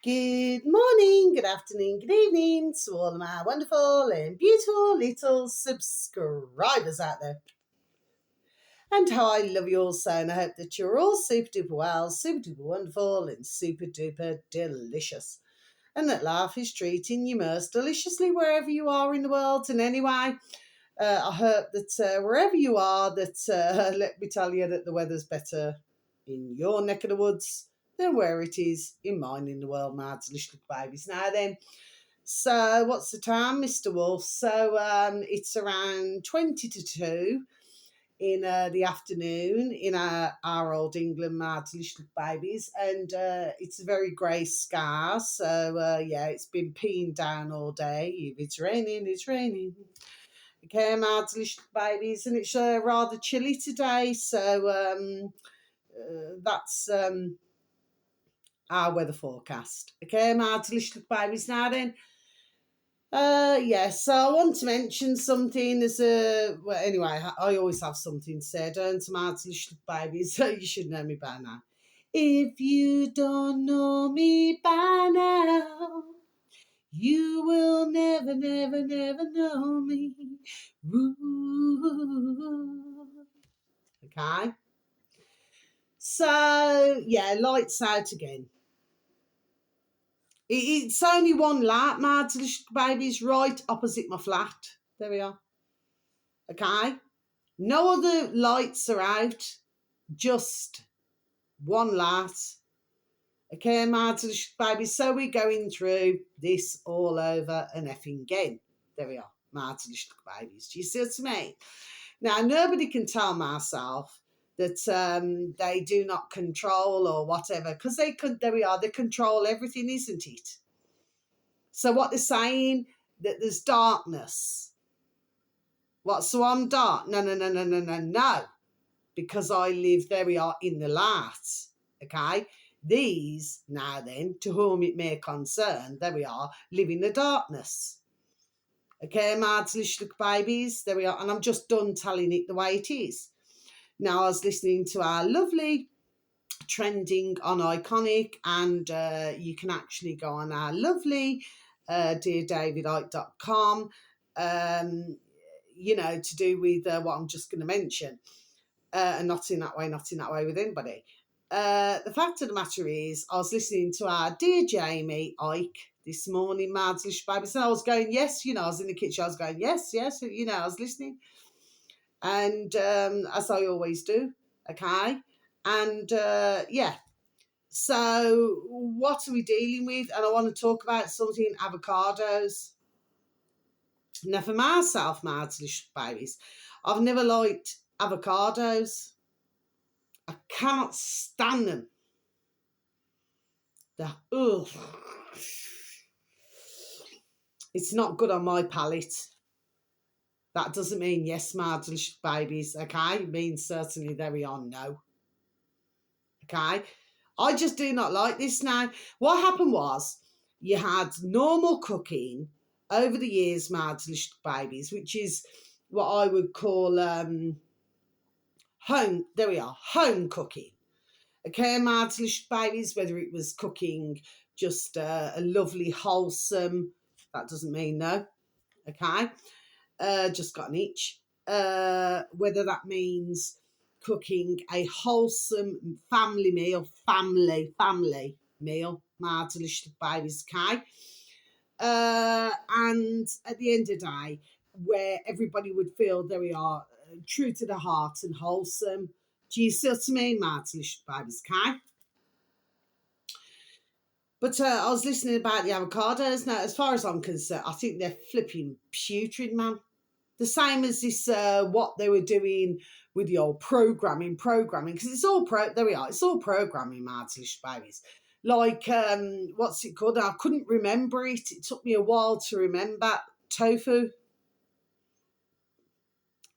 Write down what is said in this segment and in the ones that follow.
Good morning, good afternoon, good evening to all of my wonderful and beautiful little subscribers out there. And how I love you all so, and I hope that you're all super duper well, super duper wonderful, and super duper delicious. And that life is treating you most deliciously wherever you are in the world. And anyway, I hope that wherever you are, that let me tell you that the weather's better in your neck of the woods than where it is in mine in the world, my delicious babies. Now then, so what's the time, Mr. Wolf? So it's around 20 to 2 in the afternoon in our old England, my delicious babies, and it's a very grey sky. So yeah, it's been peeing down all day. If it's raining, it's raining. Okay, my delicious babies, and it's rather chilly today. So that's our weather forecast. Okay, my delicious babies. Now then, so I want to mention something anyway, I always have something to say, don't I, my delicious babies? So you should know me by now. If you don't know me by now, you will never, never, never know me. Ooh. Okay. So, yeah, lights out again. It's only one light, my delicious babies, right opposite my flat. There we are. Okay. No other lights are out, just one light. Okay, my delicious babies. So we're going through this all over and effing again. There we are, my delicious babies. Do you see what I mean? Now, nobody can tell myself that they do not control or whatever, because there we are, they control everything, isn't it? So what they're saying, that there's darkness. What, so I'm dark? No. Because I live, there we are, in the light. Okay? These, now then, to whom it may concern, there we are, live in the darkness. Okay, my delicious babies, there we are. And I'm just done telling it the way it is. Now, I was listening to our lovely Trending on Iconic, and you can actually go on our lovely deardavidite.com, to do with what I'm just going to mention. And not in that way with anybody. The fact of the matter is, I was listening to our dear Jamie Ike this morning, my delicious babies, and I was going, yes, I was in the kitchen, I was going, yes, I was listening. And as I always do, okay? And so what are we dealing with? And I want to talk about something, avocados. Now, for myself, my delicious babies, I've never liked avocados. I cannot stand them. It's not good on my palate. That doesn't mean yes, my delicious babies, okay? It means certainly there we are, no. Okay? I just do not like this now. What happened was, you had normal cooking over the years, my delicious babies, which is what I would call home, there we are, home cooking. Okay, my delicious babies, whether it was cooking just a lovely, wholesome, that doesn't mean no, okay, just got an itch, whether that means cooking a wholesome family meal, my delicious babies, okay, and at the end of the day, where everybody would feel, there we are, true to the heart and wholesome. Do you see what I mean, my delicious babies, okay? But I was listening about the avocados. Now, as far as I'm concerned, I think they're flipping putrid, man. The same as this, what they were doing with the old programming, because it's all there we are, it's all programming, my delicious babies. Like, what's it called? I couldn't remember it. It took me a while to remember. Tofu.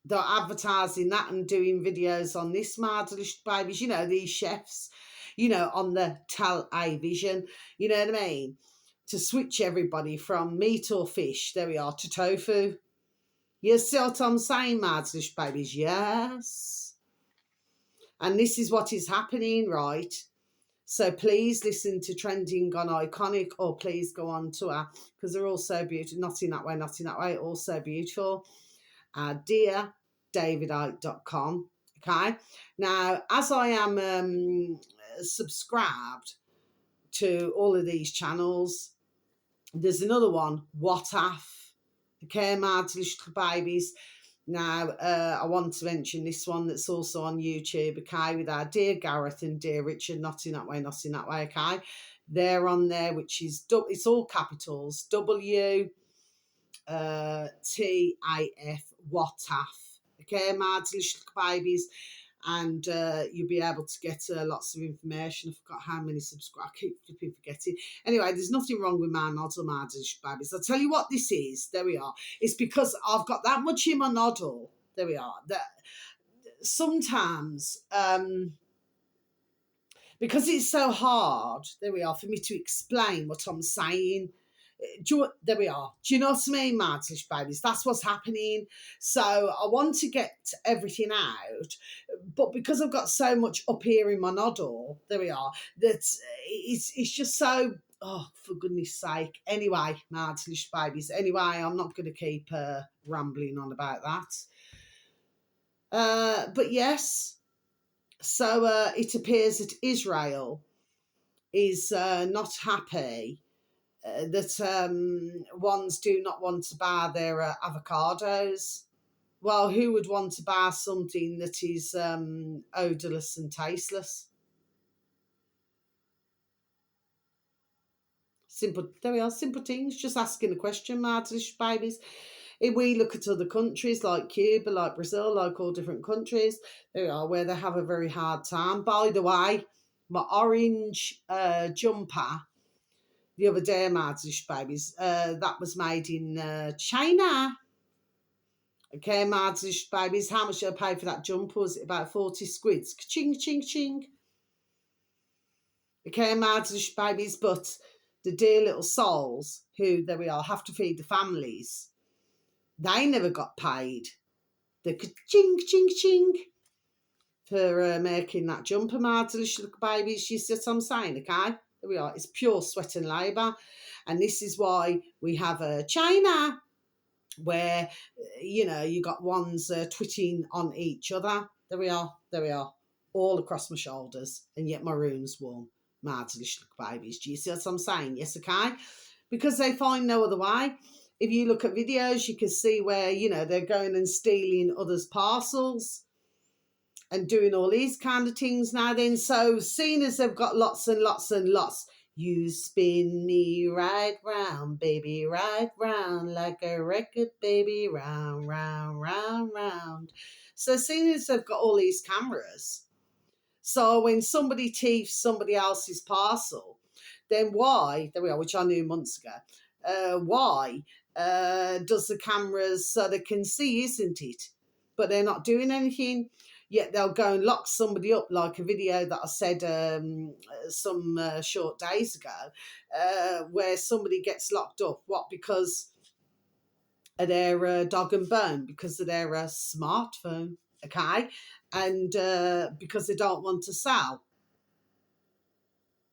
They're advertising that and doing videos on this, my delicious babies. These chefs, on the television. You know what I mean? To switch everybody from meat or fish, there we are, to tofu. You see what I'm saying, my delicious babies? Yes. And this is what is happening, right? So please listen to Trending on Iconic, or please go on to our, because they're all so beautiful. Not in that way, not in that way, all so beautiful. DearDavidIte.com. Okay. Now, as I am subscribed to all of these channels, there's another one, What Af, okay, Mad Little Babies. Now, I want to mention this one that's also on YouTube, okay, with our dear Gareth and dear Richard, not in that way, not in that way, okay. They're on there, which is, it's all capitals, WTAF, WATAF, okay, Mad Little Babies. And you'll be able to get lots of information. I forgot how many subscribers. I keep flipping forgetting. Anyway, there's nothing wrong with my noddle, Mad Babies. I'll tell you what this is. There we are. It's because I've got that much in my noddle. There we are. That sometimes, because it's so hard, there we are, for me to explain what I'm saying. There we are. Do you know what I mean, Martish Babies? That's what's happening. So I want to get everything out, but because I've got so much up here in my noddle, there we are, that it's just so, oh, for goodness sake. Anyway, Martish Babies. Anyway, I'm not going to keep rambling on about that. But yes, so it appears that Israel is not happy that ones do not want to buy their avocados. Well, who would want to buy something that is odourless and tasteless? Simple. There we are. Simple things. Just asking a question, Martish Babies. If we look at other countries like Cuba, like Brazil, like all different countries, there we are, where they have a very hard time. By the way, my orange jumper the other day, Martish Babies, that was made in China. Okay, Martish Babies, how much did I pay for that jumper? Was it about 40 squids? Ka-ching, ching, ching. Okay, Martish Babies, but the dear little souls who, there we are, have to feed the families, they never got paid. The ka-ching, ching, ching for making that jumper, Martish Babies. You see what I'm saying, okay? There we are. It's pure sweat and labour. And this is why we have China, where, you got ones twitting on each other. There we are. There we are. All across my shoulders. And yet my room's warm. Mad little babies. Do you see what I'm saying? Yes, okay? Because they find no other way. If you look at videos, you can see where, they're going and stealing others' parcels and doing all these kind of things now then. So seeing as they've got lots and lots and lots, you spin me right round, baby, right round, like a record, baby, round, round, round, round. So seeing as they've got all these cameras, so when somebody thieves somebody else's parcel, then why, there we are, which I knew months ago, why does the cameras, so they can see, isn't it? But they're not doing anything. Yet they'll go and lock somebody up, like a video that I said some short days ago, where somebody gets locked up. What? Because of their dog and bone, because of their smartphone, okay? And because they don't want to sell.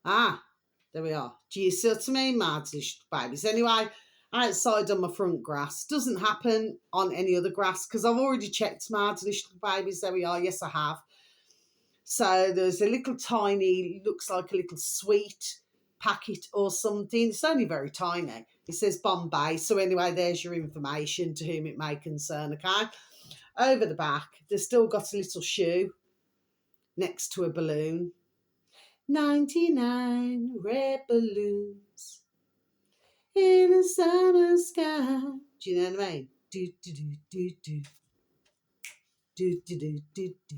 There we are. Do you see what I mean, Martish Babies? Anyway, outside on my front grass. Doesn't happen on any other grass because I've already checked Martish Babies. There we are. Yes, I have. So there's a little tiny, looks like a little sweet packet or something. It's only very tiny. It says Bombay. So anyway, there's your information to whom it may concern, okay? Over the back, they've still got a little shoe next to a balloon. 99 red balloons in the summer sky. Do you know what I mean? Do, do, do, do, do. Do, do, do, do, do.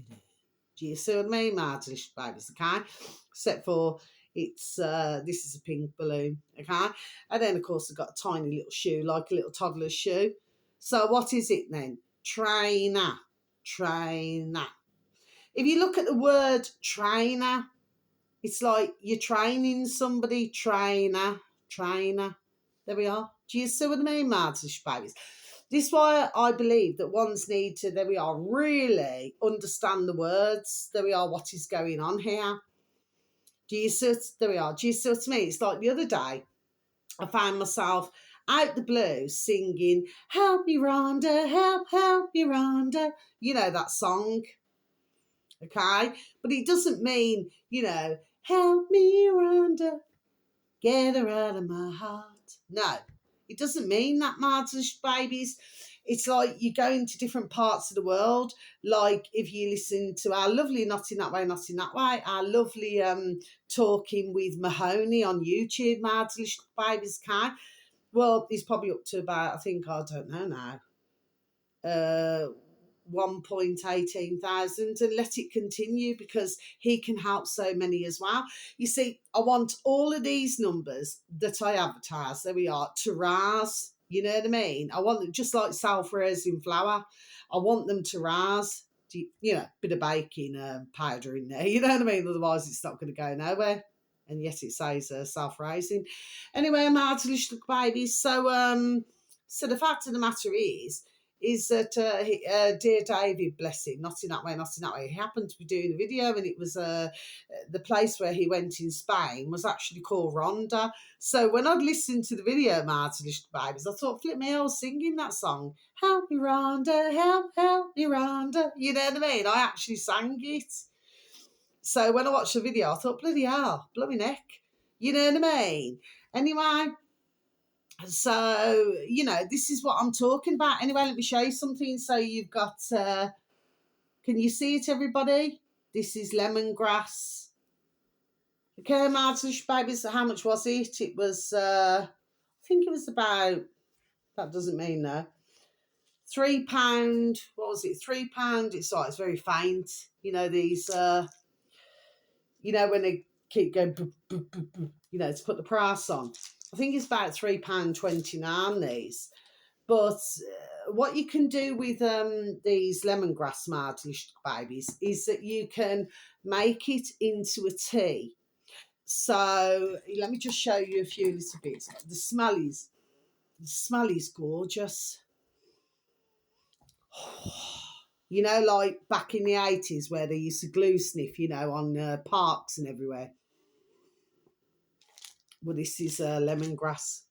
Do you see what I mean, Martin Babies, okay? Except for it's, this is a pink balloon, okay? And then, of course, they've got a tiny little shoe, like a little toddler's shoe. So what is it then? Trainer. Trainer. If you look at the word trainer, it's like you're training somebody, trainer. There we are. Do you see what I mean, Martin Babies? This is why I believe that ones need to, there we are, really understand the words. There we are, what is going on here. There we are. Do you see what I mean? It's like the other day, I found myself out the blue singing, "Help me, Rhonda, help me, Rhonda." You know that song, okay? But it doesn't mean, "Help me, Rhonda, get her out of my heart." No, it doesn't mean that, Marty's babies. It's like you go into different parts of the world. Like if you listen to our lovely Not In That Way, Not In That Way, our lovely Talking with Mahoney on YouTube, Marty's babies can. Well, he's probably up to about, I think, I don't know now, 1.18 thousand, and let it continue because he can help so many as well. You see, I want all of these numbers that I advertise, there we are, to rise. You know what I mean? I want them just like self-raising flour. I want them to rise. Bit of baking powder in there. You know what I mean? Otherwise, it's not going to go nowhere. And yet it says self-raising. Anyway, I'm out to little babies. So the fact of the matter is that dear David, bless him, Not In That Way, Not In That Way, he happened to be doing a video, and it was the place where he went in Spain was actually called Ronda. So when I'd listened to the video, Martin Babies, I thought, flip me, I was singing that song, "Help me, Ronda, help me, Ronda." You know what I mean? I actually sang it. So when I watched the video, I thought, bloody hell, bloody neck. You know what I mean? Anyway, so, this is what I'm talking about. Anyway, let me show you something. So you've got, can you see it, everybody? This is lemongrass. Okay, Martin babies, how much was it? It was, I think it was about, that doesn't mean no, £3. What was it? £3. It's very faint. These, when they keep going, boop, boop, boop, boop, to put the price on. I think it's about £3.29, these. But what you can do with these lemongrass Martish babies is that you can make it into a tea. So let me just show you a few little bits. The smell is gorgeous. Like back in the 80s where they used to glue sniff, on parks and everywhere. Well, this is lemongrass.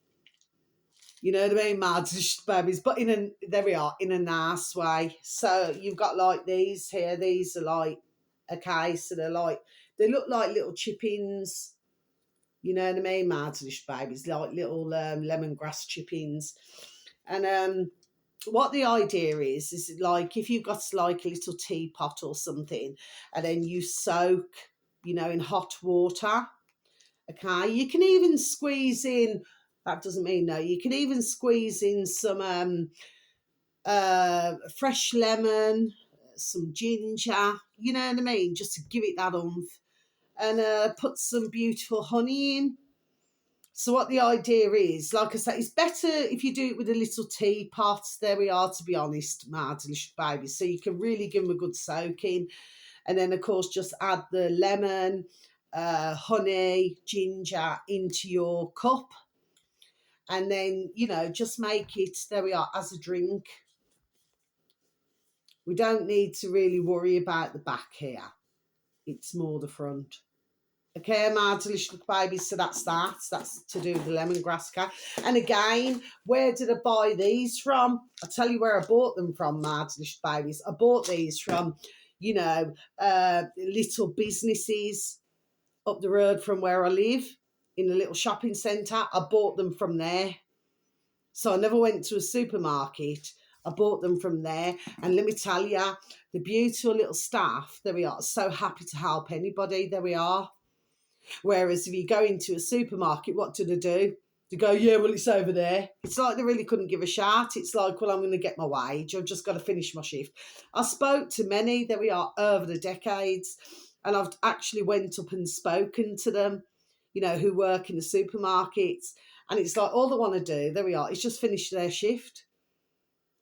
You know what I mean, Martish babies, but there we are, in a nice way. So you've got like these here. These are like, okay, so they look like little chippings. You know what I mean, Martish babies, like little lemongrass chippings. And what the idea is like if you've got like a little teapot or something, and then you soak, in hot water. Okay, you can even squeeze in. That doesn't mean no. You can even squeeze in some fresh lemon, some ginger. You know what I mean, just to give it that oomph, and put some beautiful honey in. So what the idea is, like I say, it's better if you do it with a little teapot. There we are, to be honest, my delicious baby. So you can really give them a good soaking. And then, of course, just add the lemon, honey, ginger into your cup. And then, just make it, there we are, as a drink. We don't need to really worry about the back here. It's more the front. Okay, my delicious babies, so that's that. That's to do with the lemongrass cat. And again, where did I buy these from? I'll tell you where I bought them from, my delicious babies. I bought these from, little businesses up the road from where I live, in a little shopping centre. I bought them from there. So I never went to a supermarket. I bought them from there. And let me tell you, the beautiful little staff, there we are, so happy to help anybody. There we are. Whereas if you go into a supermarket, what do? They go, yeah, well, it's over there. It's like they really couldn't give a shout. It's like, well, I'm going to get my wage. I've just got to finish my shift. I spoke to many, there we are, over the decades. And I've actually went up and spoken to them, who work in the supermarkets. And it's like, all they want to do, there we are, is just finish their shift.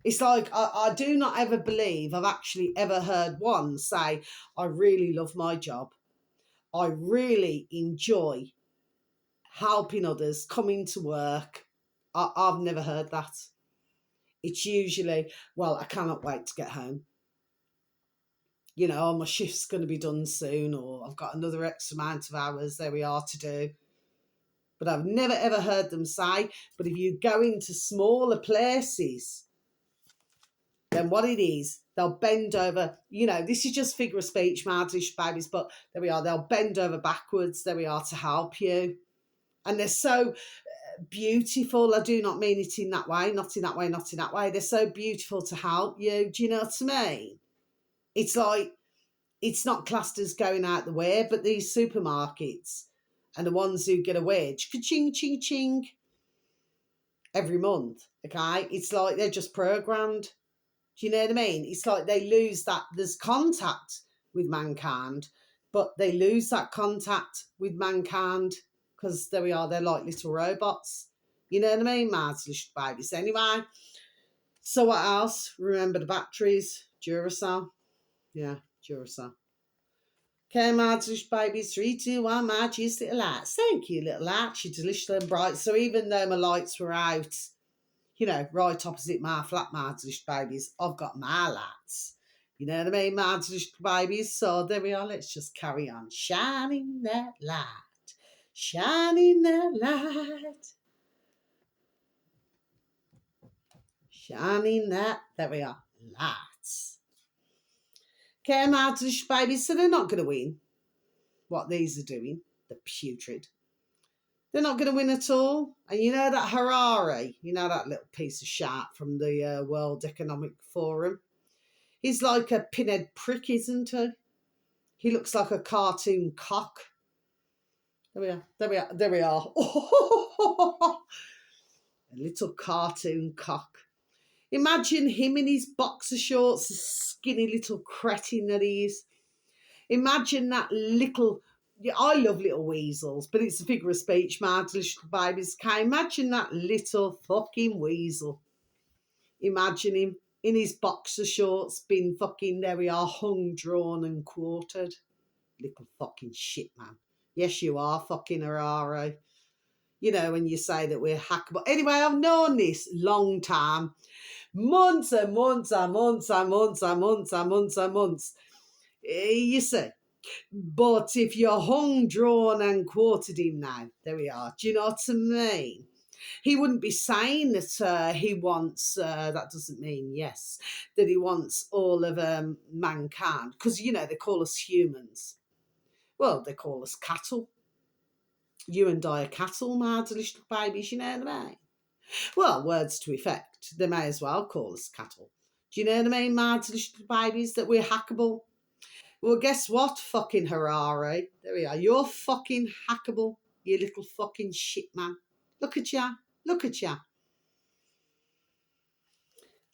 It's like, I do not ever believe I've actually ever heard one say, I really love my job. I really enjoy helping others, coming to work. I've never heard that. It's usually, well, I cannot wait to get home. You know, oh, my shift's going to be done soon, or I've got another X amount of hours, there we are, to do. But I've never ever heard them say, but if you go into smaller places, then what it is, they'll bend over. You know, this is just figure of speech, Mardish babies, but there we are. They'll bend over backwards, there we are, to help you. And they're so beautiful. I do not mean it in that way, not in that way, not in that way. They're so beautiful to help you. Do you know what I mean? It's like, it's not classed as going out the way, but these supermarkets and the ones who get a wage, ka-ching, ching, ching, every month, okay? It's like they're just programmed. Do you know what I mean? It's like they lose that, there's contact with mankind, but they lose that contact with mankind because there we are, they're like little robots. You know what I mean? Mad's little babies. Anyway, so what else? Remember the batteries? Duracell. Yeah, Duracell. Okay, Mad's little babies. 3, 2, 1, Madge, use little lights. Thank you, little lights. You're delicious and bright. So even though my lights were out, you know, right opposite my flat, Mad's little babies, I've got my lights. You know what I mean, Mad's little babies? So there we are. Let's just carry on. Shining that light. Shining that light. Shining that, there we are, lights. Okay, Mad's little babies, so they're not going to win what these are doing. The putrid. They're not going to win at all. And you know that Harari, you know that little piece of shit from the World Economic Forum? He's like a pinhead prick, isn't he? He looks like a cartoon cock. There we are. There we are. There we are. A little cartoon cock. Imagine him in his boxer shorts, the skinny little cretin that he is. Imagine that little. Yeah, I love little weasels, but it's a figure of speech, mad little babies. Can imagine that little fucking weasel. Imagine him in his boxer shorts, being fucking, there we are, hung, drawn, and quartered. Little fucking shit, man. Yes, you are fucking Harari. You know, when you say that we're hackable. Anyway, I've known this long time. Months and months and months and months and months and months and months. You see. But if you're hung, drawn, and quartered him now, there we are. Do you know what I mean? He wouldn't be saying that he wants, that doesn't mean yes, that he wants all of mankind. Because, you know, they call us humans. Well, they call us cattle. You and I are cattle, my little babies, you know what I mean? Well, words to effect. They may as well call us cattle. Do you know what I mean, my little babies, that we're hackable? Well, guess what, fucking Harari? There we are. You're fucking hackable, you little fucking shit man. Look at ya. Look at ya.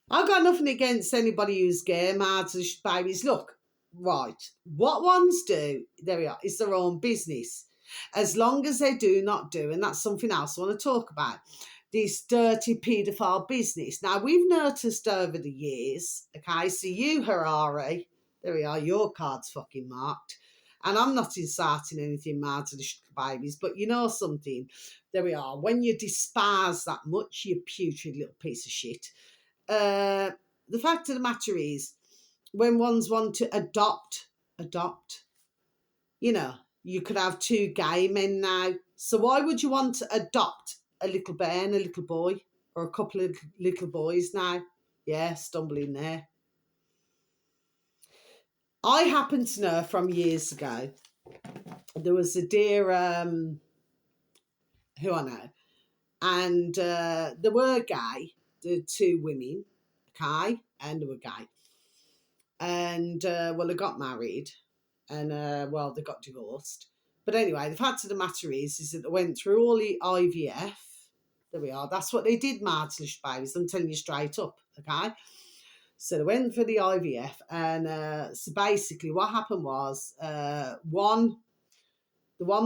I've got nothing against anybody who's gay, mads, babies. Look, right. What ones do, there we are, is their own business. As long as they do not do, and that's something else I want to talk about, this dirty paedophile business. Now, we've noticed over the years, okay, so you, Harari, there we are, your card's fucking marked. And I'm not inciting anything mad to the babies, but you know something, there we are. When you despise that much, you putrid little piece of shit. The fact of the matter is, when ones want to adopt, you know, you could have 2 gay men now. So why would you want to adopt a little bear and a little boy, or a couple of little boys now? Yeah, stumbling there. I happen to know from years ago, there was a dear, who I know, and there were gay, the 2 women, okay, and they were gay. And, well, they got married, and, well, they got divorced. But anyway, the fact of the matter is that they went through all the IVF. There we are. That's what they did, Mart's little babies. I'm telling you straight up, okay? So they went for the IVF, and so basically what happened was, the one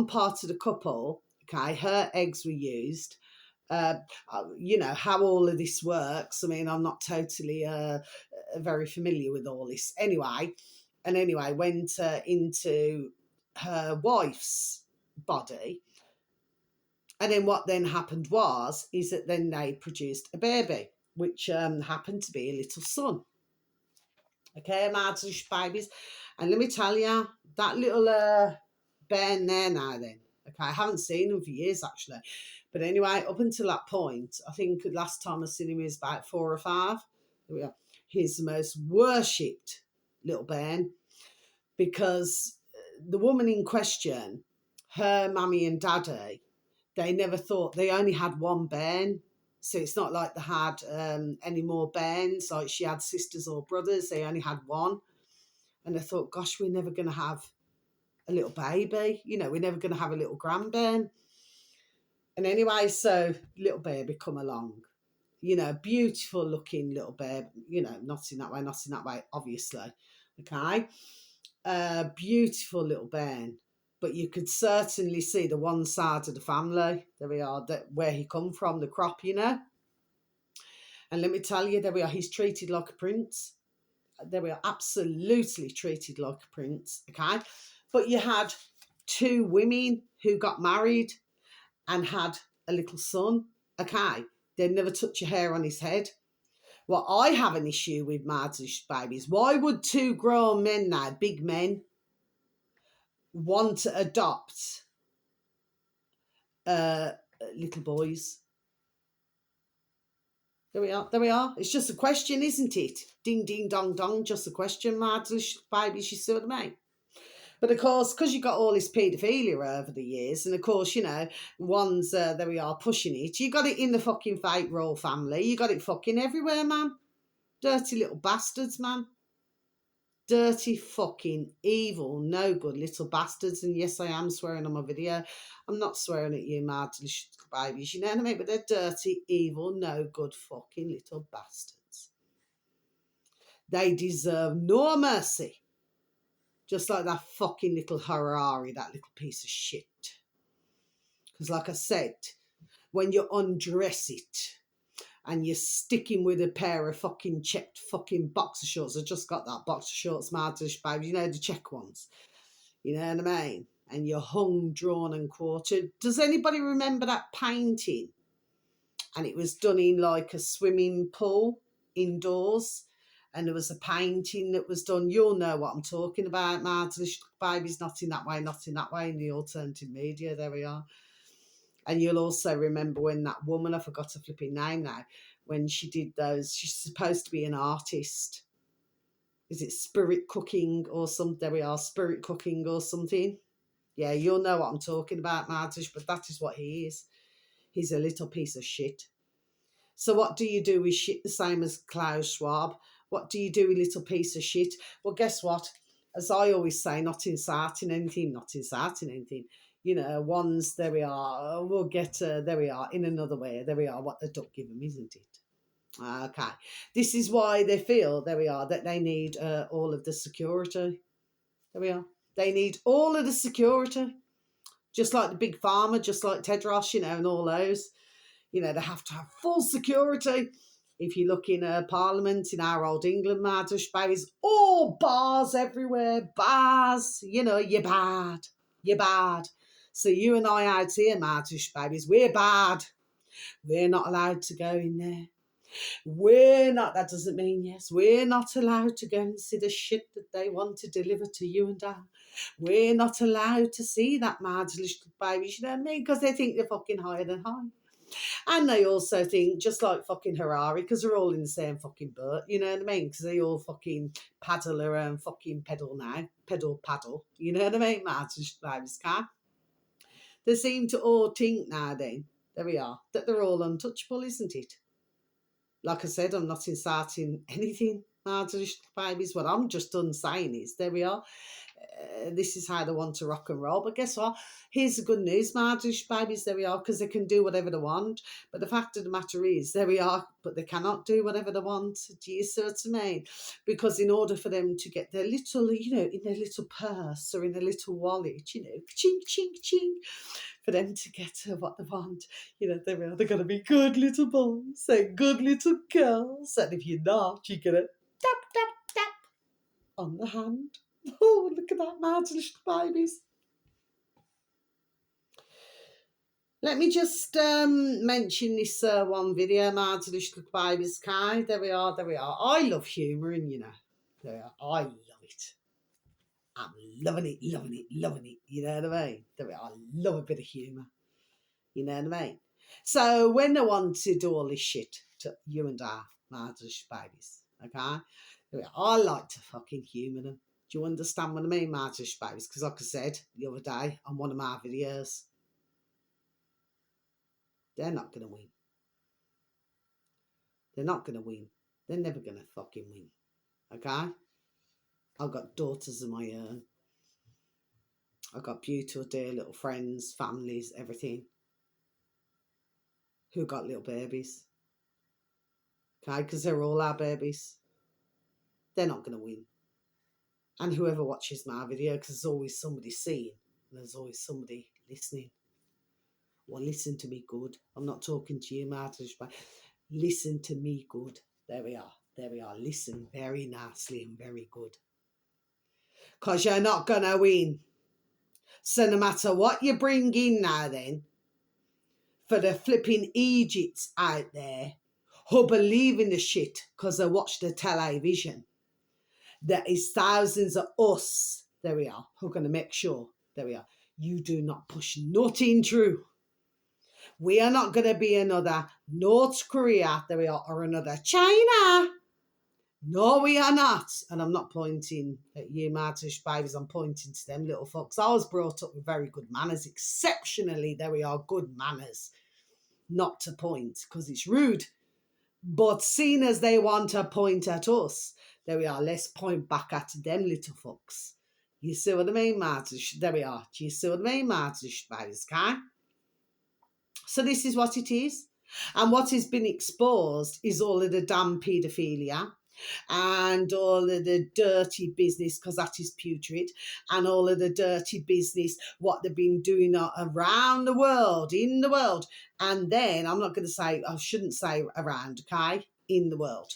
part of the couple, okay, her eggs were used. You know how all of this works. I mean, I'm not totally very familiar with all this. Anyway, went into her wife's body. And then what then happened is that then they produced a baby, which happened to be a little son. Okay, mad little babies. And let me tell you, that little bairn there now then, okay, I haven't seen him for years actually. But anyway, up until that point, I think the last time I seen him was about 4 or 5. There we are. He's the most worshipped little bairn because the woman in question, her mummy and daddy, they never thought, they only had one bairn. So it's not like they had any more bairns, like she had sisters or brothers, they only had one. And I thought, gosh, we're never going to have a little baby. You know, we're never going to have a little grandbairn. And anyway, so little baby come along. You know, beautiful looking little babe. You know, not in that way, not in that way, obviously. Okay. Beautiful little bairn. But you could certainly see the one side of the family. There we are, where he come from, the crop, you know. And let me tell you, there we are, he's treated like a prince. There we are, absolutely treated like a prince, okay? But you had 2 women who got married and had a little son, okay? They'd never touch a hair on his head. Well, I have an issue with Mardish babies. Why would 2 grown men now, big men, want to adopt little boys? There we are, there we are. It's just a question, isn't it? Ding, ding, dong, dong, just a question, Mardish babies, you see what I mean? But of course, because you got all this paedophilia over the years, and of course, you know, one's, there we are, pushing it. You got it in the fucking fake royal family. You got it fucking everywhere, man. Dirty little bastards, man. Dirty fucking evil, no good little bastards. And yes, I am swearing on my video. I'm not swearing at you, mad little babies, you know what I mean? But they're dirty, evil, no good fucking little bastards. They deserve no mercy. Just like that fucking little Harari, that little piece of shit. Because like I said, when you undress it and you're sticking with a pair of fucking checked fucking boxer shorts, I just got that boxer shorts, Mardish baby, you know, the check ones. You know what I mean? And you're hung, drawn and quartered. Does anybody remember that painting? And it was done in like a swimming pool indoors. And there was a painting that was done. You'll know what I'm talking about, Mardish babies, not in that way, not in that way, in the alternative media. There we are. And you'll also remember when that woman, I forgot her flipping name now, when she did those, she's supposed to be an artist. Is it spirit cooking or something? There we are, spirit cooking or something. Yeah, you'll know what I'm talking about, Mardish, but that is what he is. He's a little piece of shit. So what do you do with shit the same as Klaus Schwab? What do you do with little piece of shit? Well, guess what? As I always say, not inciting anything, not inciting anything. You know, ones, there we are, we'll get, there we are, in another way, there we are, what the duck give them, isn't it? Okay. This is why they feel, there we are, that they need all of the security. There we are. They need all of the security. Just like the big pharma, just like Tedros, you know, and all those. You know, they have to have full security. If you look in Parliament in our old England, Mardish babies, all bars everywhere, bars, you know, you're bad, you're bad. So you and I out here, Mardish babies, we're bad. We're not allowed to go in there. We're not, that doesn't mean yes, we're not allowed to go and see the shit that they want to deliver to you and I. We're not allowed to see that Mardish babies, you know what I mean? Because they think they're fucking higher than high. And they also think, just like fucking Harari, because they're all in the same fucking boat, you know what I mean? Because they all fucking paddle their own fucking pedal now. Paddle, you know what I mean? Mardish babies can. They seem to all think now then, there we are, that they're all untouchable, isn't it? Like I said, I'm not inciting anything, Mardish babies. What I'm just done saying is, there we are. This is how they want to rock and roll. But guess what? Here's the good news, Mardish babies, there we are, because they can do whatever they want. But the fact of the matter is, there we are, but they cannot do whatever they want. Do you see what I mean? Because in order for them to get their little, you know, in their little purse or in their little wallet, you know, ching, ching, ching, for them to get what they want, you know, there we are, they're going to be good little boys and good little girls. And if you're not, you're going to tap, tap, tap on the hand. Oh, look at that, Mardish babies. Let me just mention this one video, Mardish babies. Okay, there we are, there we are. I love humouring, you know. There we are. I love it. I'm loving it, loving it, loving it. You know what I mean? There we are. I love a bit of humour. You know what I mean? So when they want to do all this shit to you and I, Marge's babies, okay? There we are. I like to fucking humour them. Do you understand what I mean, Marge's babies? Because like I said the other day on one of my videos, they're not going to win. They're not going to win. They're never going to fucking win. Okay? I've got daughters of my own. I've got beautiful, dear little friends, families, everything. Who got little babies. Okay? Because they're all our babies. They're not going to win. And whoever watches my video, because there's always somebody seeing. And there's always somebody listening. Well, listen to me good. I'm not talking to you, Martin. Listen to me good. There we are. There we are. Listen very nicely and very good. Because you're not going to win. So no matter what you bring in now then, for the flipping Egypts out there who believe in the shit because they watch the television, there is thousands of us, there we are, who are going to make sure, there we are, you do not push nothing through. We are not going to be another North Korea, there we are, or another China. No, we are not. And I'm not pointing at you, Martish babies. I'm pointing to them little fucks. I was brought up with very good manners. Exceptionally, there we are, good manners. Not to point, because it's rude. But seeing as they want to point at us, there we are, let's point back at them little fucks. You see what I mean, Martish? There we are. Do you see what I mean, Martish babies, okay? So this is what it is. And what has been exposed is all of the damn paedophilia and all of the dirty business, because that is putrid, and all of the dirty business, what they've been doing around the world, in the world. And then, I'm not going to say, I shouldn't say around, okay, in the world.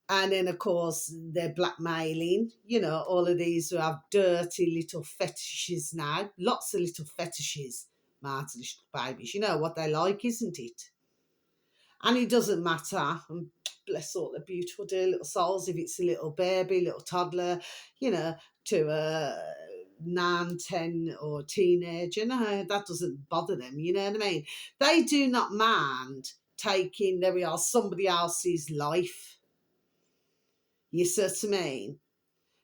And then, of course, they're blackmailing, you know, all of these who have dirty little fetishes now, lots of little fetishes, Martin, babies, you know what they like, isn't it? And it doesn't matter, and bless all the beautiful dear little souls, if it's a little baby, little toddler, you know, to a 9, 10 or teenager, no, that doesn't bother them, you know what I mean? They do not mind taking, there we are, somebody else's life. You see what I mean?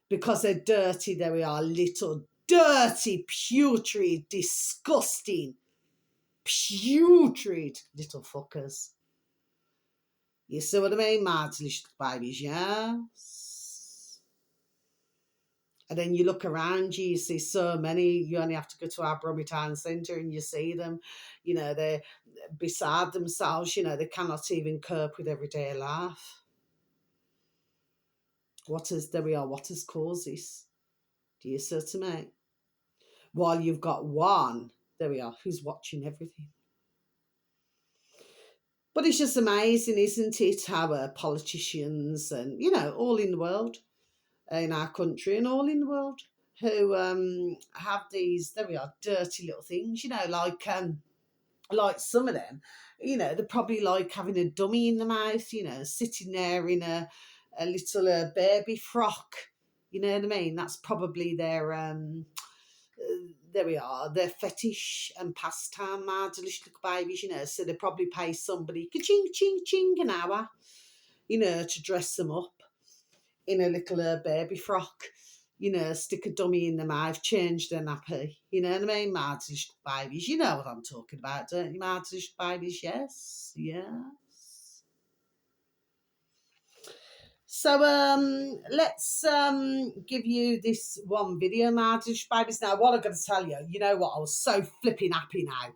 Because they're dirty, there we are, little dirty, putrid, disgusting, putrid little fuckers. You see what I mean, Martin, babies, yes? And then you look around you, you see so many, you only have to go to our Brummy Town Centre and you see them, you know, they're beside themselves, you know, they cannot even cope with everyday life. What has caused this? Do you see what I mean? While you've got one, there we are, who's watching everything. But it's just amazing, isn't it, how politicians and, you know, all in the world, in our country and all in the world, who have these, there we are, dirty little things, you know, like some of them, you know, they're probably like having a dummy in the mouth, you know, sitting there in a little baby frock, you know what I mean? That's probably their there we are, their fetish and pastime, marvelous little babies, you know, so they probably pay somebody ka-ching, ching, ching an hour, you know, to dress them up in a little baby frock, you know, stick a dummy in the mouth, change their nappy, you know what I mean, marvelous babies, you know what I'm talking about, don't you, marvelous babies, yes, yes. So let's give you this one video, Martish babies. Now, what I'm going to tell you, you know what, I was so flipping happy now.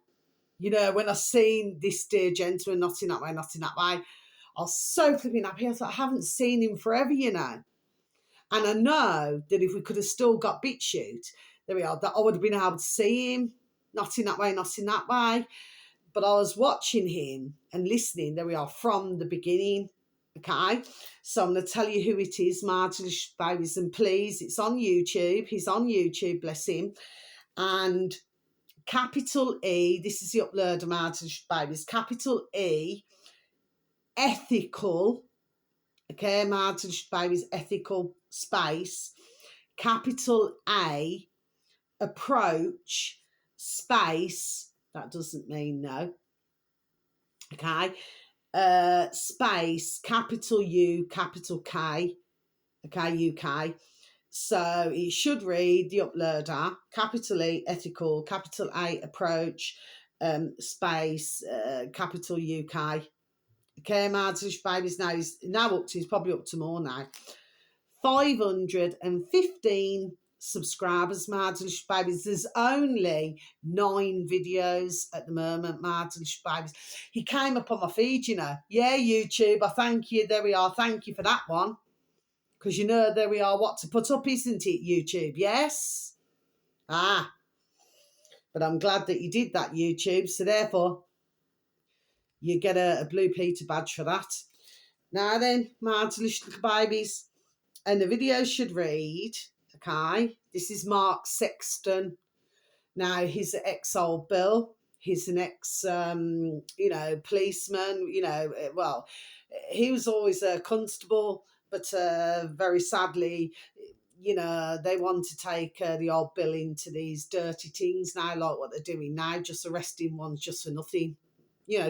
You know, when I seen this dear gentleman, not in that way, not in that way, I was so flipping happy. I thought, I haven't seen him forever, you know. And I know that if we could have still got BitChute, there we are, that I would have been able to see him, not in that way, not in that way. But I was watching him and listening, there we are, from the beginning. Okay, so I'm going to tell you who it is, Martin babies, and please, it's on YouTube. He's on YouTube, bless him. And capital E, this is the uploader, Martin babies, capital E, ethical Okay, my delicious babies, ethical space, capital A, approach, space, that doesn't mean no. Okay, space, capital U, capital K, okay, UK. So it should read the uploader, capital E, ethical, capital A, approach, space, capital UK. Okay, my babies now is now up to, he's probably up to more now. 515 subscribers, my babies. There's only 9 videos at the moment, my babies. He came up on my feed, you know. Yeah, YouTube, I thank you. There we are. Thank you for that one. Because you know, there we are, what to put up, isn't it, YouTube? Yes? Ah, but I'm glad that you did that, YouTube. So therefore, you get a Blue Peter badge for that. Now then, my delicious little babies, and the video should read, okay, this is Mark Sexton. Now, he's an ex-Old Bill. He's an policeman, well, he was always a constable, but very sadly, they want to take the Old Bill into these dirty things now, like what they're doing now, just arresting ones just for nothing.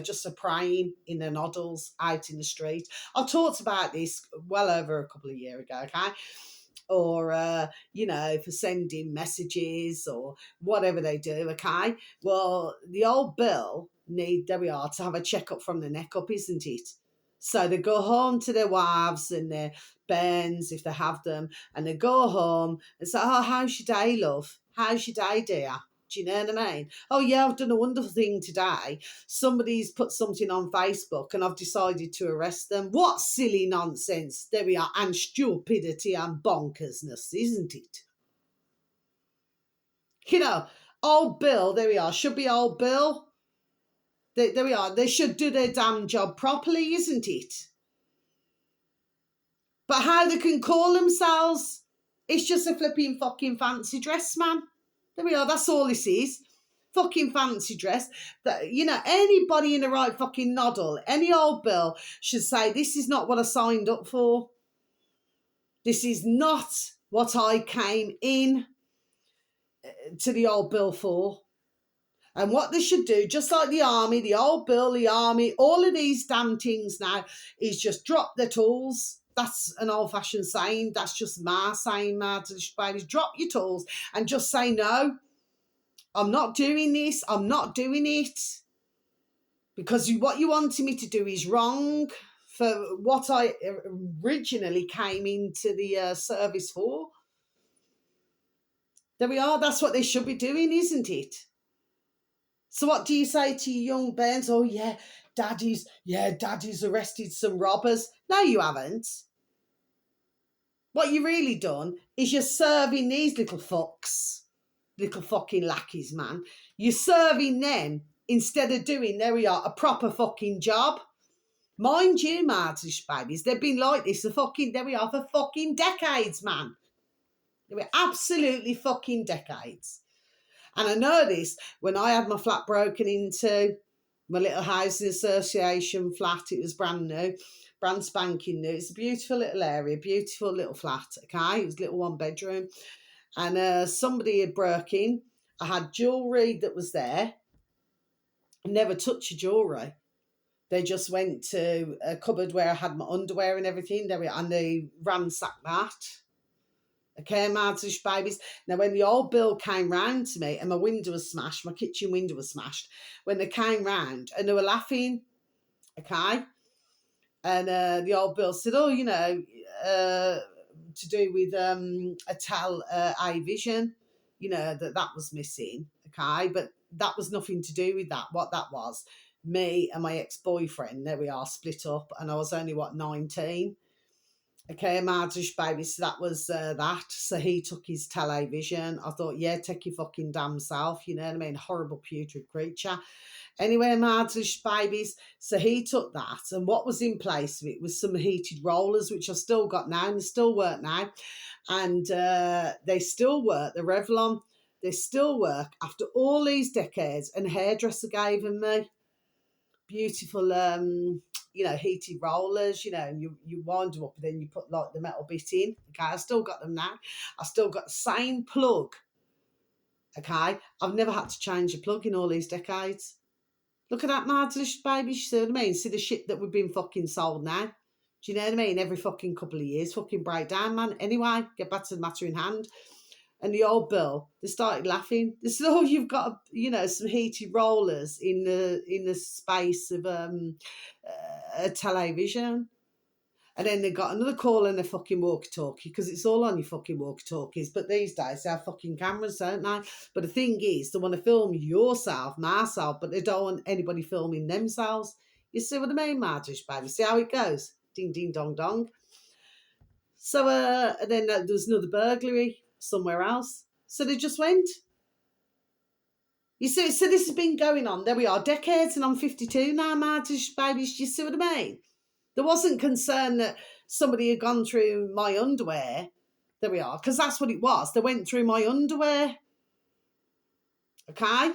Just a praying in the noddles out in the street. I talked about this well over a couple of years ago, okay? Or, for sending messages or whatever they do, okay? Well, the Old Bill there we are, to have a checkup from the neck up, isn't it? So they go home to their wives and their bairns, if they have them, and they go home and say, oh, how's your day, love? How's your day, dear? Do you know what I mean? Oh, yeah, I've done a wonderful thing today. Somebody's put something on Facebook and I've decided to arrest them. What silly nonsense. There we are. And stupidity and bonkersness, isn't it? Old Bill, there we are. Should be Old Bill. There we are. They should do their damn job properly, isn't it? But how they can call themselves, it's just a flipping fucking fancy dress, man. There we are. That's all this is. Fucking fancy dress. That anybody in the right fucking noddle, any Old Bill should say, this is not what I signed up for. This is not what I came in to the Old Bill for. And what they should do, just like the army, the Old Bill, the army, all of these damn things now, is just drop their tools. That's an old-fashioned saying. That's just my saying, my babies. Drop your tools and just say, no, I'm not doing this. I'm not doing it. Because what you wanted me to do is wrong for what I originally came into the service for. There we are. That's what they should be doing, isn't it? So what do you say to your young bairns? Oh, yeah, daddy's arrested some robbers. No, you haven't. What you really done is you're serving these little fucks, little fucking lackeys, man. You're serving them instead of doing, there we are, a proper fucking job. Mind you, Martish babies, they've been like this for fucking decades, man. They were absolutely fucking decades. And I know this when I had my flat broken into, my little housing association flat. It was brand new, brand spanking new. It's a beautiful little area, beautiful little flat, okay? It was a little 1-bedroom. And somebody had broke in. I had jewellery that was there. I never touched the jewellery. They just went to a cupboard where I had my underwear and everything, and they ransacked that. Okay, Martish babies. Now, when the Old Bill came round to me and my window was smashed, my kitchen window was smashed, when they came round and they were laughing, okay, and the Old Bill said, oh, to do with a tell eye vision, that was missing, okay, but that was nothing to do with that. What that was, me and my ex-boyfriend, there we are, split up, and I was only, 19? Okay, Martish baby, so that was that. So he took his television. I thought, yeah, take your fucking damn self, you know what I mean? Horrible putrid creature. Anyway, Martish babies, so he took that, and what was in place of it was some heated rollers, which I've still got now, and they still work now. And they still work, the Revlon, they still work after all these decades. And a hairdresser gave them me beautiful heated rollers, and you wind them up and then you put like the metal bit in. Okay, I still got them now. I still got the same plug. Okay, I've never had to change a plug in all these decades. Look at that marvellous baby, you see what I mean? See the shit that we've been fucking sold now. Do you know what I mean? Every fucking couple of years, fucking break down, man. Anyway, get back to the matter in hand. And the old bill, they started laughing. They said, "Oh, you've got, some heated rollers in the space of a television." And then they got another call on their fucking walkie-talkie, because it's all on your fucking walkie-talkies. But these days, they have fucking cameras, don't they? But the thing is, they want to film yourself, myself, but they don't want anybody filming themselves. You see what I mean, Margish, baby? See how it goes? Ding, ding, dong, dong. So then there was another burglary somewhere else. So they just went. You see, so this has been going on. There we are, decades, and I'm 52 now, Margish, babies. You see what I mean? There wasn't concern that somebody had gone through my underwear. There we are, because that's what it was. They went through my underwear. Okay?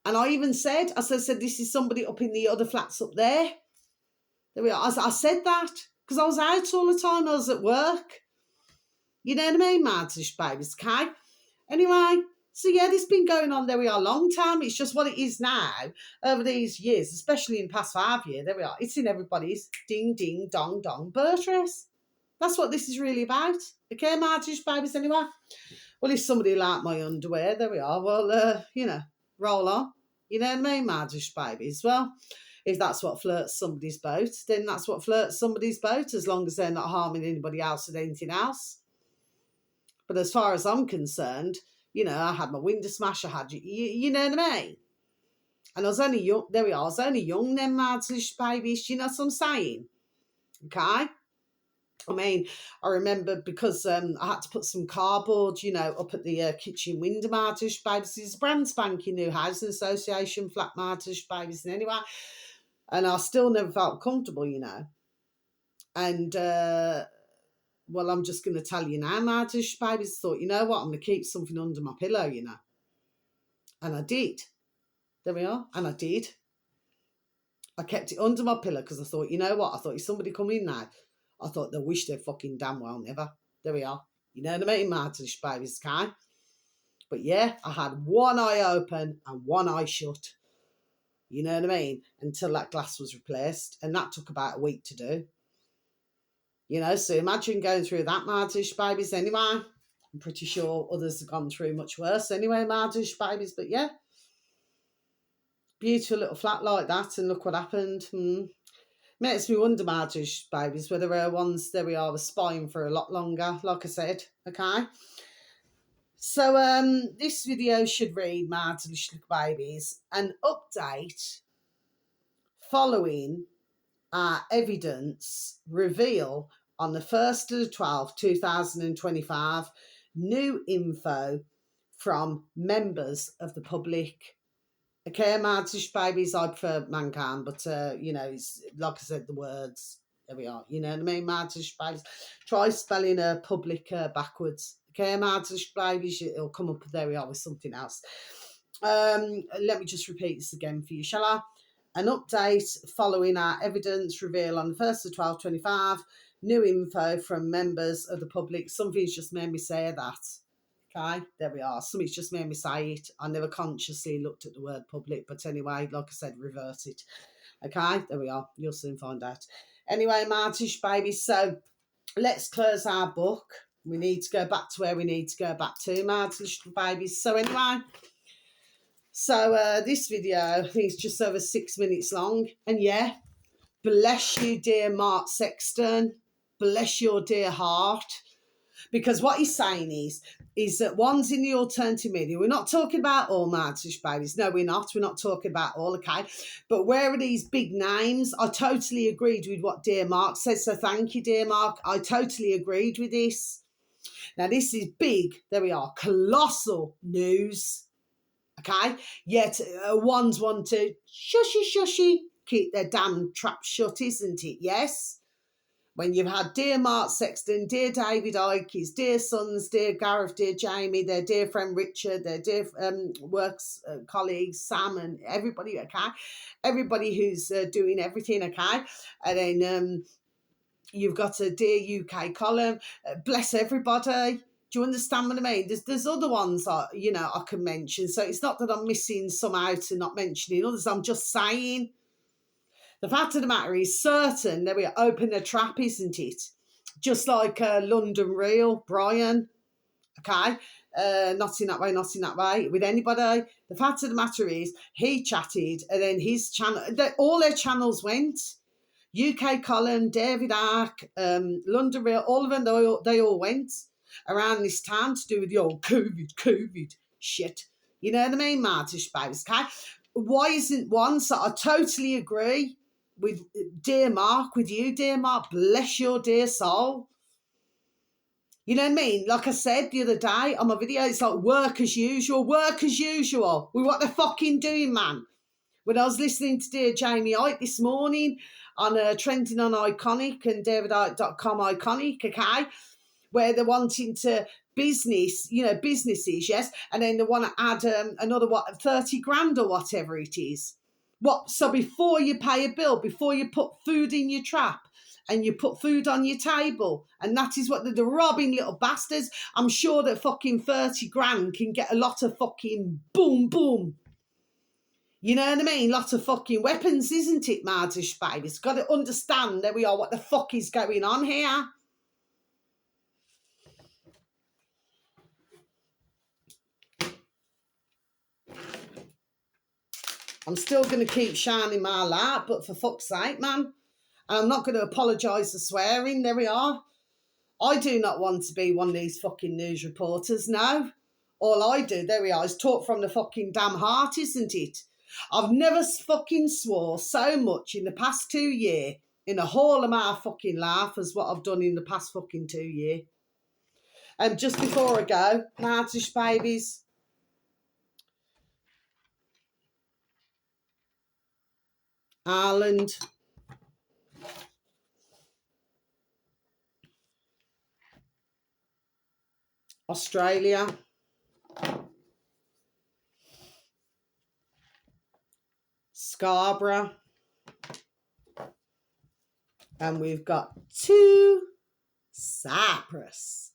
And I even said, this is somebody up in the other flats up there. There we are. I said that because I was out all the time. I was at work. You know what I mean, Martish babies, okay? Anyway, so yeah, this has been going on, there we are, a long time. It's just what it is now over these years, especially in the past 5 years. There we are. It's in everybody's ding, ding, dong, dong bird dress. That's what this is really about. Okay, Martish babies, anyway? Well, if somebody liked my underwear, there we are. Well, roll on. You know what I mean, Martish babies? Well, if that's what flirts somebody's boat, then that's what flirts somebody's boat, as long as they're not harming anybody else with anything else. But as far as I'm concerned, I had my window smash, I had, you know what I mean? And I was only young, there we are, I was only young then, Madslish babies, you know what I'm saying? Okay? I mean, I remember because I had to put some cardboard, up at the kitchen window, Madslish babies. It's a brand spanking new housing association, flat Madslish babies, and anyway. And I still never felt comfortable, And, well, I'm just going to tell you now, Martish babies, thought, you know what, I'm going to keep something under my pillow, And I did. There we are. And I did. I kept it under my pillow because I thought, you know what, I thought, if somebody come in now, I thought they wish they fucking damn well never. There we are. You know what I mean, Martish babies, okay? But yeah, I had one eye open and one eye shut. You know what I mean? Until that glass was replaced. And that took about a week to do. So imagine going through that, Martish babies, anyway. I'm pretty sure others have gone through much worse anyway, Martish babies, but yeah. Beautiful little flat like that, and look what happened. Makes me wonder, Martish babies, whether our ones, there we are, were spying for a lot longer, like I said, okay? So this video should read, Martish babies, an update following our evidence reveal on the 1st of the 12th, 2025, new info from members of the public. Okay, Martish babies, I prefer mankind, but, it's, like I said, the words, there we are, you know what I mean, Martish babies. Try spelling public backwards. Okay, Martish babies, it'll come up, there we are, with something else. Let me just repeat this again for you, shall I? An update following our evidence reveal on the 1st of 12/25, new info from members of the public. Something's just made me say that. Okay, there we are. Something's just made me say it. I never consciously looked at the word public, but anyway, like I said, revert it. Okay, there we are. You'll soon find out. Anyway, Martish baby, so let's close our book. We need to go back to where we need to go back to, Martish babies. So anyway, so this video, I think it's just over 6 minutes long. And yeah, bless you, dear Mark Sexton. Bless your dear heart. Because what he's saying is that one's in the alternative media. We're not talking about all Martish babies. No, we're not. We're not talking about all, okay? But where are these big names? I totally agreed with what dear Mark said. So thank you, dear Mark. I totally agreed with this. Now, this is big. There we are. Colossal news. Okay, yet ones want to shushy, keep their damn trap shut, isn't it? Yes. when you've had dear Mark Sexton, dear David Icke, his dear sons, dear Gareth, dear Jamie, their dear friend Richard, their dear works colleagues, Sam and everybody, okay? Everybody who's doing everything, okay? And then you've got a dear UK column, bless everybody. Do you understand what I mean? There's other ones I can mention. So it's not that I'm missing some out and not mentioning others. I'm just saying. The fact of the matter is certain that we open a trap, isn't it? Just like London Real, Brian, okay? Not in that way, with anybody. The fact of the matter is he chatted and then his channel, all their channels went. UK column, David Ark, London Real, all of them, they all went around this time to do with the old COVID shit. You know what I mean, Martish Babes, okay? Why isn't one? So I totally agree with dear Mark, with you, dear Mark, bless your dear soul. You know what I mean? Like I said the other day on my video, it's like work as usual. With what they're fucking doing, man. When I was listening to dear Jamie Icke this morning on Trending on Iconic and davidicke.com Iconic, okay, where they're wanting to businesses, yes, and then they want to add another 30 grand or whatever it is. What? So before you pay a bill, before you put food in your trap and you put food on your table, and that is what the robbing little bastards. I'm sure that fucking 30 grand can get a lot of fucking boom. You know what I mean? Lots of fucking weapons, isn't it, Mardish baby? It's got to understand that we are what the fuck is going on here. I'm still going to keep shining my light, but for fuck's sake, man. And I'm not going to apologise for swearing. There we are. I do not want to be one of these fucking news reporters, no. All I do, there we are, is talk from the fucking damn heart, isn't it? I've never fucking swore so much in the past 2 years in the whole of my fucking life as what I've done in the past fucking 2 years. And just before I go, Martish babies, Ireland, Australia, Scarborough, and we've got 2 Cyprus.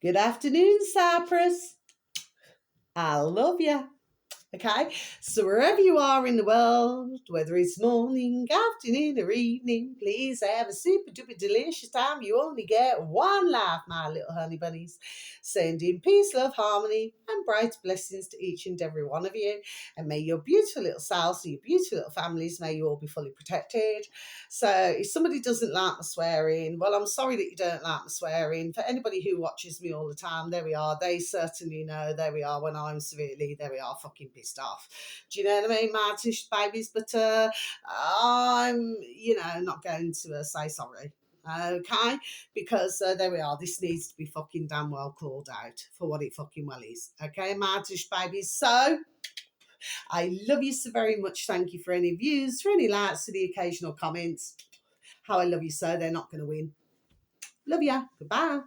Good afternoon, Cyprus. I love you. Okay, so wherever you are in the world, whether it's morning, afternoon, or evening, please have a super duper delicious time. You only get one life, my little honey bunnies. Sending peace, love, harmony, and bright blessings to each and every one of you. And may your beautiful little selves, your beautiful little families, may you all be fully protected. So if somebody doesn't like my swearing, well, I'm sorry that you don't like my swearing. For anybody who watches me all the time, there we are. They certainly know, there we are, when I'm severely, there we are, fucking pissed off. Do you know what I mean, Martish babies? But I'm, not going to say sorry. Okay, because there we are. This needs to be fucking damn well called out for what it fucking well is. Okay, Martish babies. So I love you so very much. Thank you for any views, for any likes, for the occasional comments. How I love you so. They're not going to win. Love ya. Goodbye.